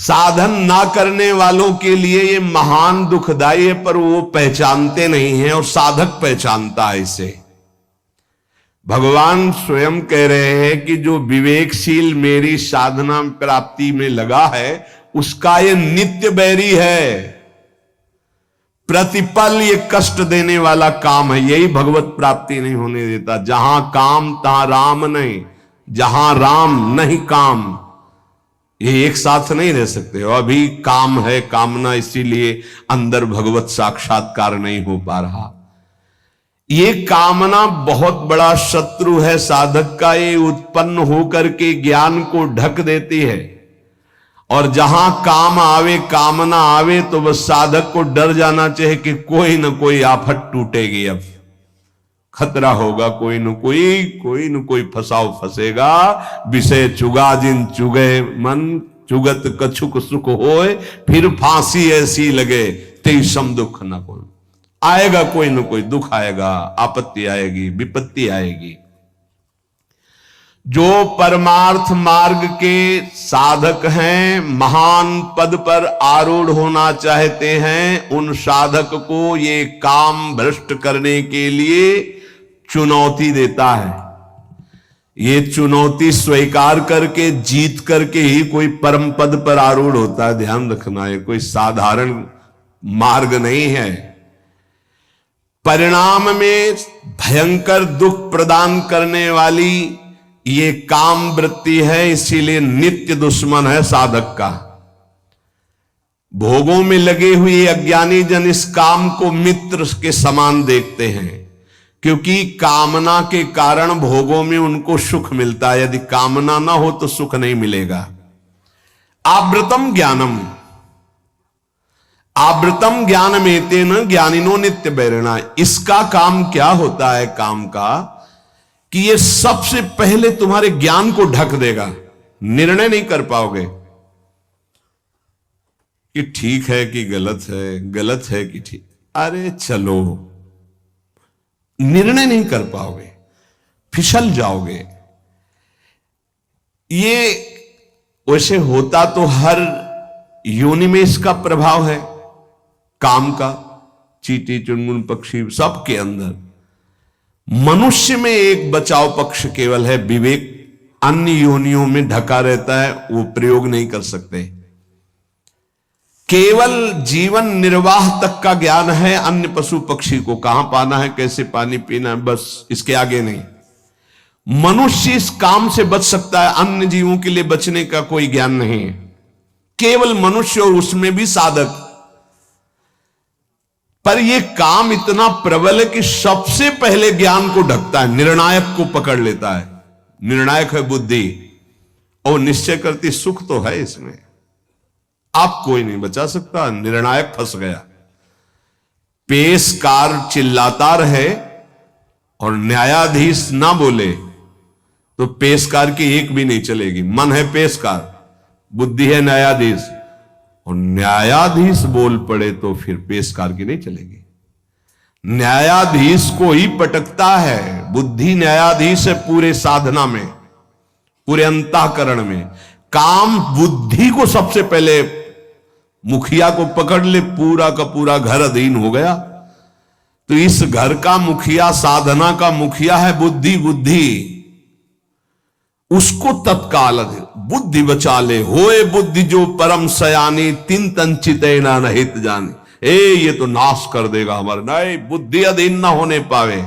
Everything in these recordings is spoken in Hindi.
साधन ना करने वालों के लिए ये महान दुखदाई है, पर वो पहचानते नहीं हैं और साधक पहचानता है इसे। भगवान स्वयं कह रहे हैं कि जो विवेकशील मेरी साधना प्राप्ति में लगा है उसका ये नित्य बैरी है, प्रतिपल ये कष्ट देने वाला काम है, यही भगवत प्राप्ति नहीं होने देता। जहां काम तहां राम नहीं, जहां राम नहीं काम, ये एक साथ नहीं रह सकते। अभी काम है, कामना, इसीलिए अंदर भगवत साक्षात्कार नहीं हो पा रहा। ये कामना बहुत बड़ा शत्रु है साधक का, ये उत्पन्न होकर के ज्ञान को ढक देती है। और जहां काम आवे, कामना आवे, तो बस साधक को डर जाना चाहिए कि कोई न कोई आफत टूटेगी, अब खतरा होगा, कोई न कोई फसाव फंसेगा। विषय चुगा जिन चुगे मन, चुगत कछुक सुख होए, फिर फांसी ऐसी लगे तेई सम दुख न कोई। आएगा कोई न कोई दुख आएगा, आपत्ति आएगी, विपत्ति आएगी। जो परमार्थ मार्ग के साधक हैं, महान पद पर आरूढ़ होना चाहते हैं, उन साधक को ये काम भ्रष्ट करने के लिए चुनौती देता है। ये चुनौती स्वीकार करके, जीत करके ही कोई परम पद पर आरूढ़ होता है। ध्यान रखना, ये कोई साधारण मार्ग नहीं है। परिणाम में भयंकर दुख प्रदान करने वाली ये काम वृत्ति है, इसीलिए नित्य दुश्मन है साधक का। भोगों में लगे हुए अज्ञानी जन इस काम को मित्र के समान देखते हैं, क्योंकि कामना के कारण भोगों में उनको सुख मिलता है। यदि कामना ना हो तो सुख नहीं मिलेगा। आवृतम ज्ञानम, आवृतम ज्ञान में तेन ज्ञानिनो नित्य बैरिणा। इसका काम क्या होता है, काम का, कि ये सबसे पहले तुम्हारे ज्ञान को ढक देगा। निर्णय नहीं कर पाओगे कि ठीक है कि गलत है, गलत है कि ठीक, अरे चलो, निर्णय नहीं कर पाओगे, फिसल जाओगे। ये वैसे होता तो हर योनि में इसका प्रभाव है, काम का, चींटी चुनमुन पक्षी सबके अंदर। मनुष्य में एक बचाव पक्ष केवल है, विवेक अन्य योनियों में ढका रहता है, वो प्रयोग नहीं कर सकते। केवल जीवन निर्वाह तक का ज्ञान है। अन्य पशु पक्षी को कहां पाना है, कैसे पानी पीना है, बस इसके आगे नहीं। मनुष्य इस काम से बच सकता है, अन्य जीवों के लिए बचने का कोई ज्ञान नहीं है। केवल मनुष्य, और उसमें भी साधक। पर यह काम इतना प्रबल है कि सबसे पहले ज्ञान को ढकता है, निर्णायक को पकड़ लेता है। निर्णायक है बुद्धि, और निश्चय करती सुख तो है इसमें, आप कोई नहीं बचा सकता। निर्णायक फंस गया। पेशकार चिल्लाता रहे और न्यायाधीश ना बोले तो पेशकार की एक भी नहीं चलेगी। मन है पेशकार, बुद्धि है न्यायाधीश, और न्यायाधीश बोल पड़े तो फिर पेशकार की नहीं चलेगी। न्यायाधीश को ही पटकता है, बुद्धि न्यायाधीश है पूरे साधना में, पूरे अंतःकरण में। काम बुद्धि को सबसे पहले, मुखिया को पकड़ ले, पूरा का पूरा घर अधीन हो गया। तो इस घर का मुखिया, साधना का मुखिया है बुद्धि। बुद्धि उसको तत्काल बुद्धि बचा ले। होए बुद्धि जो परम सयानी, तिन तंचिते ना नहित जानी। ये तो नाश कर देगा हमारे, नहीं, बुद्धि अधीन ना होने पावे।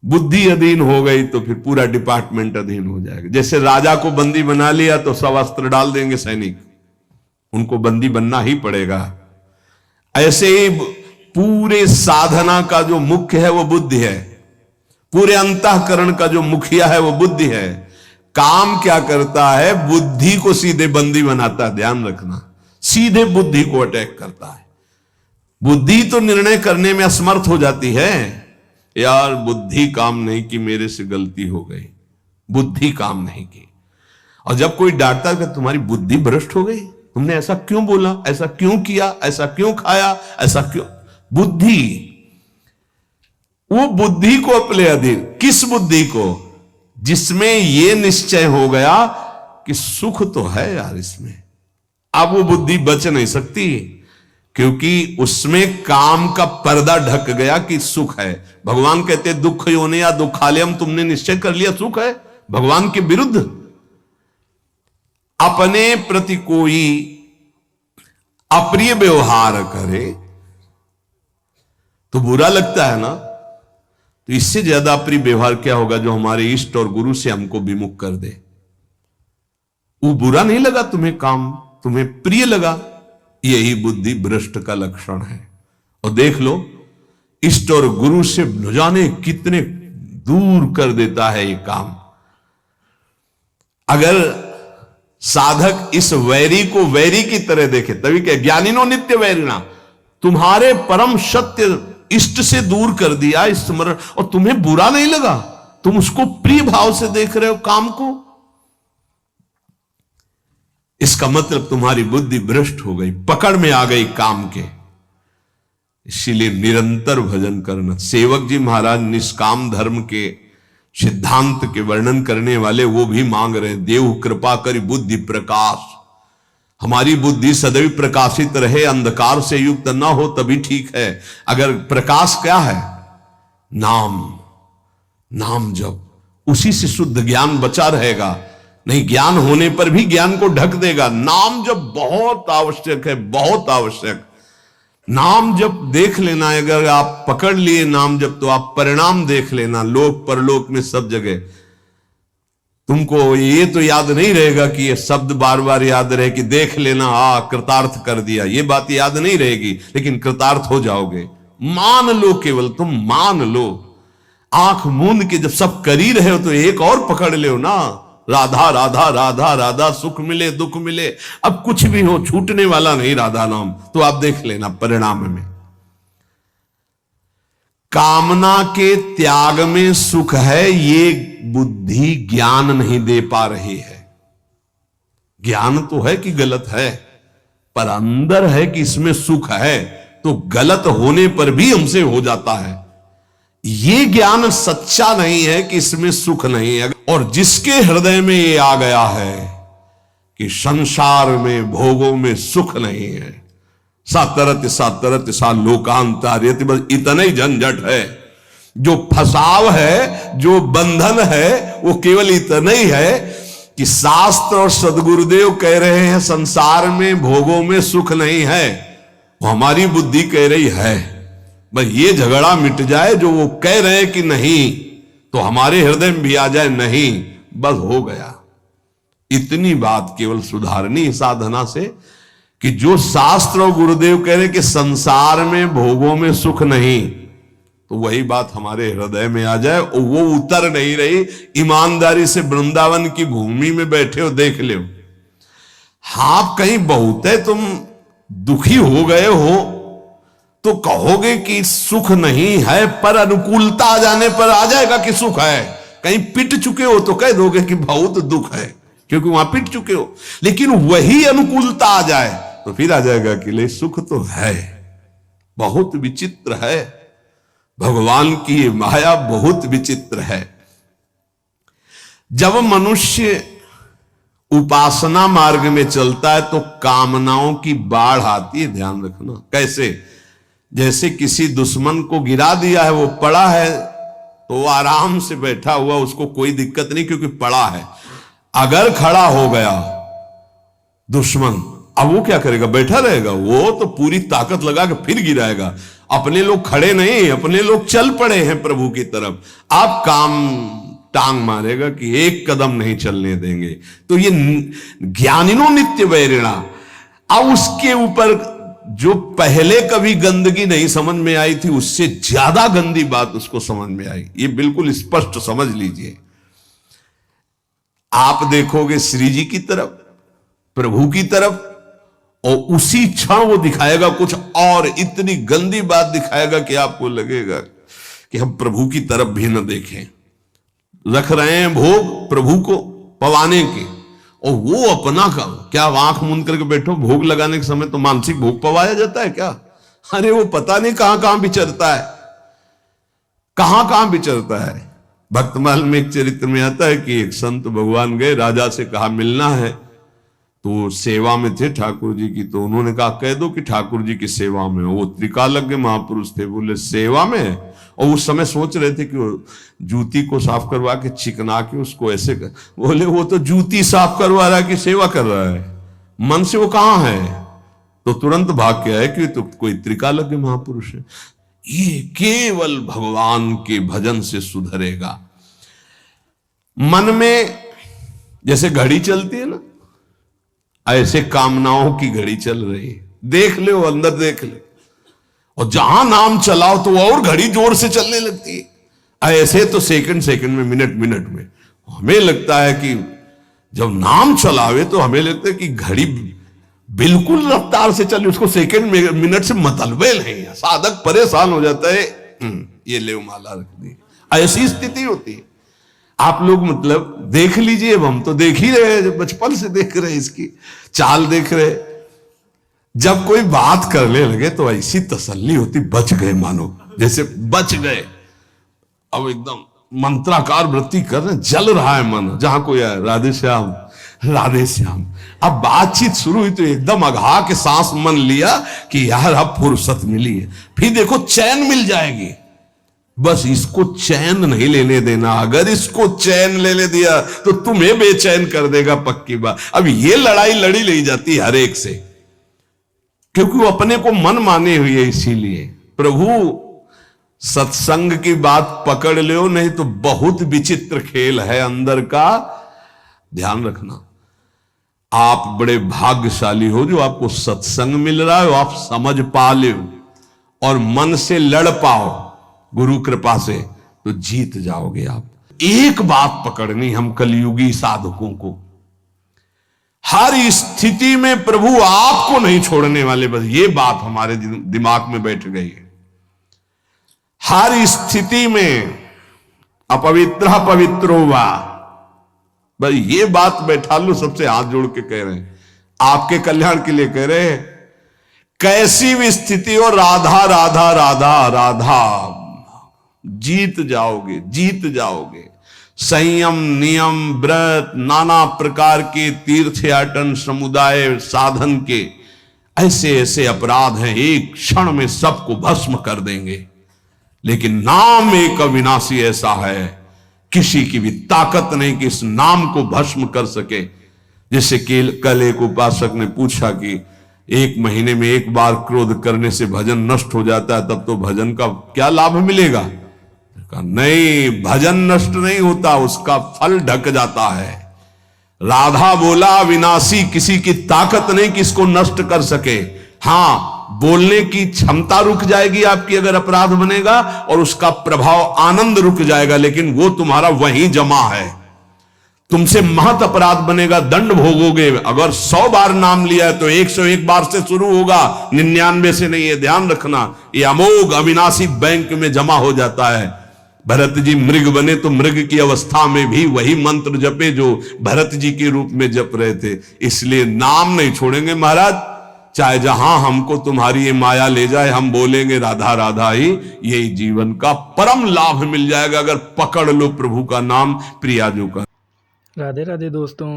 बुद्धि अधीन हो गई तो फिर पूरा डिपार्टमेंट अधीन हो जाएगा। जैसे राजा को बंदी बना लिया तो सब अस्त्र डाल देंगे सैनिक, उनको बंदी बनना ही पड़ेगा। ऐसे ही पूरे साधना का जो मुख्य है वो बुद्धि है, पूरे अंतःकरण का जो मुखिया है वो बुद्धि है। काम क्या करता है, बुद्धि को सीधे बंदी बनाता है। ध्यान रखना, सीधे बुद्धि को अटैक करता है। बुद्धि तो निर्णय करने में असमर्थ हो जाती है। यार बुद्धि काम नहीं की, मेरे से गलती हो गई, बुद्धि काम नहीं की। और जब कोई डांटता है कि तुम्हारी बुद्धि भ्रष्ट हो गई, तुमने ऐसा क्यों बोला, ऐसा क्यों किया, ऐसा क्यों खाया, ऐसा क्यों, बुद्धि, वो बुद्धि को अपने अधीन। किस बुद्धि को? जिसमें यह निश्चय हो गया कि सुख तो है यार इसमें। अब वो बुद्धि बच नहीं सकती, क्योंकि उसमें काम का पर्दा ढक गया कि सुख है। भगवान कहते दुख योनि या दुखालयम, तुमने निश्चय कर लिया सुख है। भगवान के विरुद्ध अपने प्रति कोई अप्रिय व्यवहार करे तो बुरा लगता है ना। तो इससे ज्यादा अप्रिय व्यवहार क्या होगा जो हमारे इष्ट और गुरु से हमको विमुख कर दे। वो बुरा नहीं लगा तुम्हें, काम तुम्हें प्रिय लगा, यही बुद्धि भ्रष्ट का लक्षण है। और देख लो इष्ट और गुरु से न जाने कितने दूर कर देता है ये काम। अगर साधक इस वैरी को वैरी की तरह देखे, तभी क्या ज्ञानिनो नित्य वैरिणा, तुम्हारे परम सत्य इष्ट से दूर कर दिया स्मरण, और तुम्हें बुरा नहीं लगा, तुम उसको प्रिय भाव से देख रहे हो काम को। इसका मतलब तुम्हारी बुद्धि भ्रष्ट हो गई, पकड़ में आ गई काम के। इसीलिए निरंतर भजन करना। सेवक जी महाराज निष्काम धर्म के सिद्धांत के वर्णन करने वाले वो भी मांग रहे हैं, देव कृपा कर बुद्धि प्रकाश, हमारी बुद्धि सदैव प्रकाशित रहे, अंधकार से युक्त ना हो तभी ठीक है। अगर प्रकाश क्या है? नाम, नाम जप, उसी से शुद्ध ज्ञान बचा रहेगा। नहीं ज्ञान होने पर भी ज्ञान को ढक देगा। नाम जप बहुत आवश्यक है, बहुत आवश्यक। नाम जप देख लेना, अगर आप पकड़ लिए नाम जप तो आप परिणाम देख लेना, लोक परलोक में सब जगह। तुमको ये तो याद नहीं रहेगा कि ये शब्द बार बार याद रहे कि देख लेना, कृतार्थ कर दिया, ये बात याद नहीं रहेगी, लेकिन कृतार्थ हो जाओगे। मान लो, केवल तुम मान लो। आंख मूंद के जब सब कर ही रहे हो तो एक और पकड़ ले ना, राधा राधा राधा राधा, सुख मिले दुख मिले, अब कुछ भी हो छूटने वाला नहीं राधा नाम। तो आप देख लेना परिणाम में। कामना के त्याग में सुख है, ये बुद्धि ज्ञान नहीं दे पा रही है। ज्ञान तो है कि गलत है, पर अंदर है कि इसमें सुख है, तो गलत होने पर भी हमसे हो जाता है। ये ज्ञान सच्चा नहीं है कि इसमें सुख नहीं है। और जिसके हृदय में ये आ गया है कि संसार में भोगों में सुख नहीं है, सातरत सातरत सा लोकांतार्यति, बस इतना ही झंझट है। जो फसाव है, जो बंधन है, वो केवल इतना ही है कि शास्त्र और सदगुरुदेव कह रहे हैं संसार में भोगों में सुख नहीं है, वो हमारी बुद्धि कह रही है। बस ये झगड़ा मिट जाए, जो वो कह रहे हैं कि नहीं, तो हमारे हृदय में भी आ जाए नहीं, बस हो गया। इतनी बात केवल सुधारनी साधना से कि जो शास्त्र और गुरुदेव कह रहे कि संसार में भोगों में सुख नहीं, तो वही बात हमारे हृदय में आ जाए। और वो उतर नहीं रही। ईमानदारी से वृंदावन की भूमि में बैठे हो, देख लो। हाँ कहीं बहुत है तुम दुखी हो गए हो तो कहोगे कि सुख नहीं है, पर अनुकूलता आ जाने पर आ जाएगा कि सुख है। कहीं पिट चुके हो तो कह दोगे कि बहुत दुख है, क्योंकि वहां पिट चुके हो। लेकिन वही अनुकूलता आ जाए तो फिर आ जाएगा कि ले सुख तो है। बहुत विचित्र है, भगवान की माया बहुत विचित्र है। जब मनुष्य उपासना मार्ग में चलता है तो कामनाओं की बाढ़ आती है, ध्यान रखना। कैसे? जैसे किसी दुश्मन को गिरा दिया है, वो पड़ा है तो वो आराम से बैठा हुआ, उसको कोई दिक्कत नहीं क्योंकि पड़ा है। अगर खड़ा हो गया दुश्मन, अब वो क्या करेगा? बैठा रहेगा? वो तो पूरी ताकत लगा के फिर गिराएगा। अपने लोग खड़े नहीं, अपने लोग चल पड़े हैं प्रभु की तरफ। आप काम टांग मारेगा कि एक कदम नहीं चलने देंगे। तो ये ज्ञानिनो नित्य वैरिणा। अब उसके ऊपर जो पहले कभी गंदगी नहीं समझ में आई थी, उससे ज्यादा गंदी बात उसको समझ में आई। ये बिल्कुल स्पष्ट समझ लीजिए। आप देखोगे श्री जी की तरफ, प्रभु की तरफ, और उसी क्षण वो दिखाएगा कुछ और, इतनी गंदी बात दिखाएगा कि आपको लगेगा कि हम प्रभु की तरफ भी न देखें। रख रहे हैं भोग प्रभु को पवाने के, और वो अपना का क्या आंख मूंद करके बैठो। भोग लगाने के समय तो मानसिक भोग पवाया जाता है क्या? अरे वो पता नहीं कहां कहां विचरता है, कहां कहां विचरता है। भक्तमाल में एक चरित्र में आता है कि एक संत भगवान गए, राजा से कहा मिलना है, तो सेवा में थे ठाकुर जी की, तो उन्होंने कहा कह दो कि ठाकुर जी की सेवा में। वो त्रिकालज्ञ महापुरुष थे, बोले सेवा में? और उस समय सोच रहे थे कि वो जूती को साफ करवा के चिकना के उसको ऐसे कर, बोले वो तो जूती साफ करवा रहा है कि सेवा कर रहा है, मन से वो कहां है? तो तुरंत भाग के आए कि तो कोई त्रिकालज्ञ महापुरुष है। ये केवल भगवान के भजन से सुधरेगा। मन में जैसे घड़ी चलती है ना, ऐसे कामनाओं की घड़ी चल रही है, देख ले वो अंदर देख ले, और जहां नाम चलाओ तो और घड़ी जोर से चलने लगती है। ऐसे तो सेकंड सेकंड में, मिनट मिनट में। हमें लगता है कि जब नाम चलावे तो हमें लगता है कि घड़ी बिल्कुल रफ्तार से चले, उसको सेकंड मिनट से मतलबे नहीं। साधक परेशान हो जाता है, ये ले माला रख दी, ऐसी स्थिति होती है। आप लोग मतलब देख लीजिए, अब हम तो देख ही रहे हैं, बचपन से देख रहे हैं, इसकी चाल देख रहे। जब कोई बात करने लगे तो ऐसी तसल्ली होती, बच गए, मानो जैसे बच गए। अब एकदम मंत्राकार वृत्ति कर रहे, जल रहा है मन, जहां कोई आए राधे श्याम राधे श्याम। अब बातचीत शुरू हुई तो एकदम अघा के सांस मन लिया कि यार अब फुर्सत मिली है, फिर देखो चैन मिल जाएगी। बस इसको चैन नहीं लेने देना, अगर इसको चैन लेने दिया तो तुम्हें बेचैन कर देगा, पक्की बात। अब ये लड़ाई लड़ी ले जाती है हर एक से, क्योंकि वो अपने को मन माने हुए है। इसीलिए प्रभु सत्संग की बात पकड़ लो, नहीं तो बहुत विचित्र खेल है अंदर का, ध्यान रखना। आप बड़े भाग्यशाली हो जो आपको सत्संग मिल रहा है, आप समझ पा लो और मन से लड़ पाओ गुरु कृपा से, तो जीत जाओगे आप। एक बात पकड़नी हम कलयुगी साधकों को, हर स्थिति में प्रभु आपको नहीं छोड़ने वाले, बस ये बात हमारे दिमाग में बैठ गई है। हर स्थिति में अपवित्र पवित्रो वा, बस ये बात बैठा लो, सबसे हाथ जोड़ के कह रहे हैं, आपके कल्याण के लिए कह रहे हैं। कैसी भी स्थिति हो, राधा राधा राधा राधा, जीत जाओगे, जीत जाओगे। संयम, नियम, व्रत, नाना प्रकार के तीर्थयाटन, समुदाय साधन के ऐसे ऐसे अपराध हैं, एक क्षण में सबको भस्म कर देंगे। लेकिन नाम एक अविनाशी ऐसा है, किसी की भी ताकत नहीं कि इस नाम को भस्म कर सके। जैसे कल एक उपासक ने पूछा कि 1 महीने में 1 बार क्रोध करने से भजन नष्ट हो जाता है, तब तो भजन का क्या लाभ मिलेगा? नहीं, भजन नष्ट नहीं होता, उसका फल ढक जाता है। राधा बोला विनाशी, किसी की ताकत नहीं कि इसको नष्ट कर सके। हां, बोलने की क्षमता रुक जाएगी आपकी अगर अपराध बनेगा, और उसका प्रभाव आनंद रुक जाएगा, लेकिन वो तुम्हारा वहीं जमा है। तुमसे महत अपराध बनेगा, दंड भोगोगे। अगर 100 बार नाम लिया है तो 101 बार से शुरू होगा, 99 से नहीं। ये ध्यान रखना, ये अमोघ अविनाशी बैंक में जमा हो जाता है। भरत जी मृग बने तो मृग की अवस्था में भी वही मंत्र जपे जो भरत जी के रूप में जप रहे थे। इसलिए नाम नहीं छोड़ेंगे महाराज, चाहे जहां हमको तुम्हारी ये माया ले जाए, हम बोलेंगे राधा राधा ही, यही जीवन का परम लाभ मिल जाएगा अगर पकड़ लो प्रभु का नाम, प्रियाजू का। राधे राधे दोस्तों,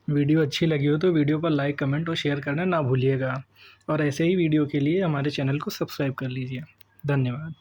वीडियो अच्छी लगी हो तो वीडियो पर लाइक, कमेंट और शेयर करना ना भूलिएगा, और ऐसे ही वीडियो के लिए हमारे चैनल को सब्सक्राइब कर लीजिए। धन्यवाद।